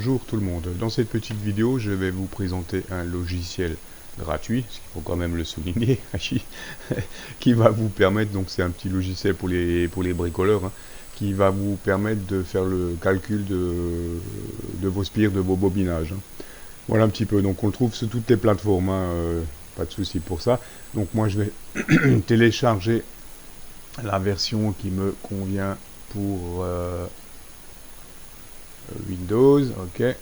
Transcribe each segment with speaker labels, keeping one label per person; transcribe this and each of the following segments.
Speaker 1: Bonjour tout le monde. Dans cette petite vidéo, je vais vous présenter un logiciel gratuit, il faut quand même le souligner, qui va vous permettre, donc c'est un petit logiciel pour les bricoleurs, hein, qui va vous permettre de faire le calcul de vos spires, de vos bobinages. Hein. Voilà un petit peu, donc on le trouve sur toutes les plateformes, hein, pas de souci pour ça. Donc moi je vais télécharger la version qui me convient pour Windows, ok. Et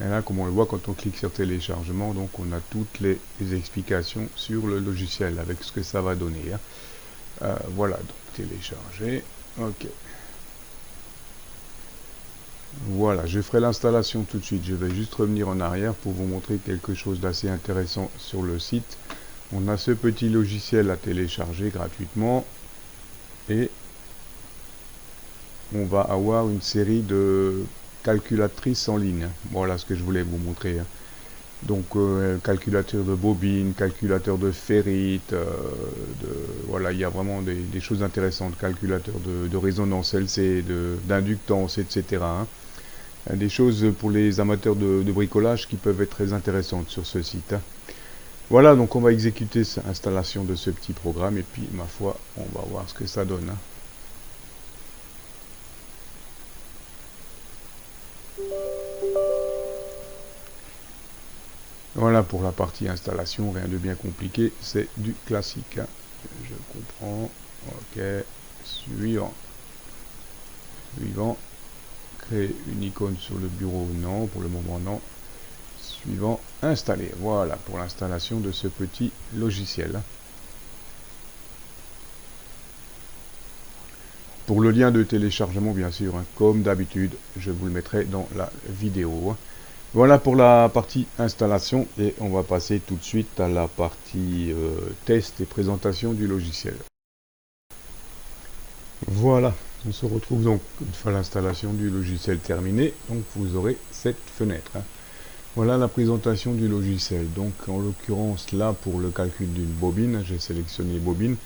Speaker 1: là, comme on le voit, quand on clique sur téléchargement, donc on a toutes les explications sur le logiciel avec ce que ça va donner. Hein. Voilà, donc télécharger. Ok. Voilà, je ferai l'installation tout de suite. Je vais juste revenir en arrière pour vous montrer quelque chose d'assez intéressant sur le site. On a ce petit logiciel à télécharger gratuitement et on va avoir une série de calculatrices en ligne. Voilà ce que je voulais vous montrer. Hein. Donc calculateur de bobine, calculateur de ferrite, voilà, il y a vraiment des choses intéressantes, calculateur de résonance LC, d'inductance, etc. Hein. Des choses pour les amateurs de bricolage qui peuvent être très intéressantes sur ce site. Hein. Voilà, donc on va exécuter l'installation de ce petit programme et puis, ma foi, on va voir ce que ça donne. Hein. Voilà pour la partie installation, rien de bien compliqué, c'est du classique. Hein. Je comprends. Ok. Suivant. Suivant. Créer une icône sur le bureau, non. Pour le moment, non. Suivant. Installer. Voilà pour l'installation de ce petit logiciel. Pour le lien de téléchargement, bien sûr, hein, comme d'habitude, je vous le mettrai dans la vidéo. Hein. Voilà pour la partie installation et on va passer tout de suite à la partie test et présentation du logiciel. Voilà, on se retrouve donc une fois l'installation du logiciel terminée, donc vous aurez cette fenêtre. Hein. Voilà la présentation du logiciel. Donc en l'occurrence là pour le calcul d'une bobine, j'ai sélectionné bobine.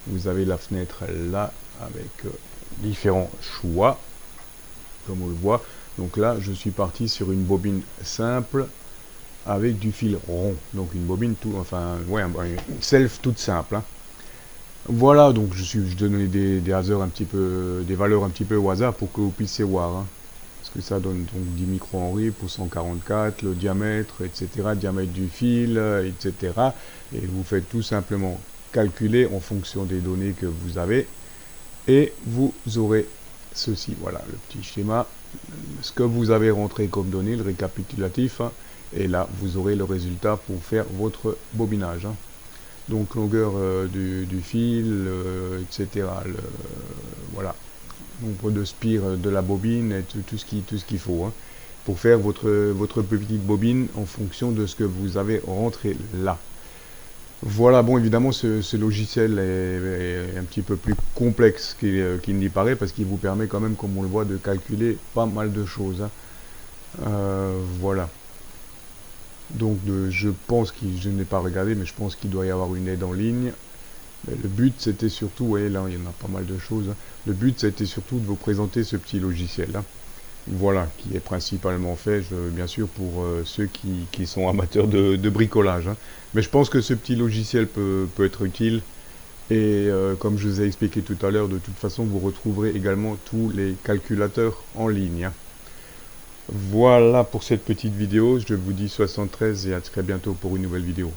Speaker 1: Vous avez la fenêtre là avec différents choix, comme on le voit. Donc là, je suis parti sur une bobine simple avec du fil rond. Donc une bobine tout, enfin, ouais, une self toute simple. Hein. Voilà, donc je donne des hasards un petit peu, des valeurs un petit peu au hasard pour que vous puissiez voir. Hein. Ce que ça donne donc 10 micro-henry pour 144, le diamètre, etc. Diamètre du fil, etc. Et vous faites tout simplement calculer en fonction des données que vous avez. Et vous aurez ceci, voilà, le petit schéma. Ce que vous avez rentré comme données, le récapitulatif, hein, et là vous aurez le résultat pour faire votre bobinage. Hein. Donc longueur du fil, etc. Voilà, nombre de spires de la bobine, et tout ce qu'il faut hein, pour faire votre petite bobine en fonction de ce que vous avez rentré là. Voilà, bon évidemment ce logiciel est un petit peu plus complexe qu'il n'y paraît parce qu'il vous permet quand même, comme on le voit, de calculer pas mal de choses. Hein. Voilà. Donc je pense je n'ai pas regardé, mais je pense qu'il doit y avoir une aide en ligne. Mais le but c'était surtout, vous voyez là il y en a pas mal de choses. Hein. Le but c'était surtout de vous présenter ce petit logiciel. Hein. Voilà, qui est principalement fait, bien sûr, pour ceux qui sont amateurs de bricolage. Hein. Mais je pense que ce petit logiciel peut être utile. Et comme je vous ai expliqué tout à l'heure, de toute façon, vous retrouverez également tous les calculateurs en ligne. Hein. Voilà pour cette petite vidéo. Je vous dis 73 et à très bientôt pour une nouvelle vidéo.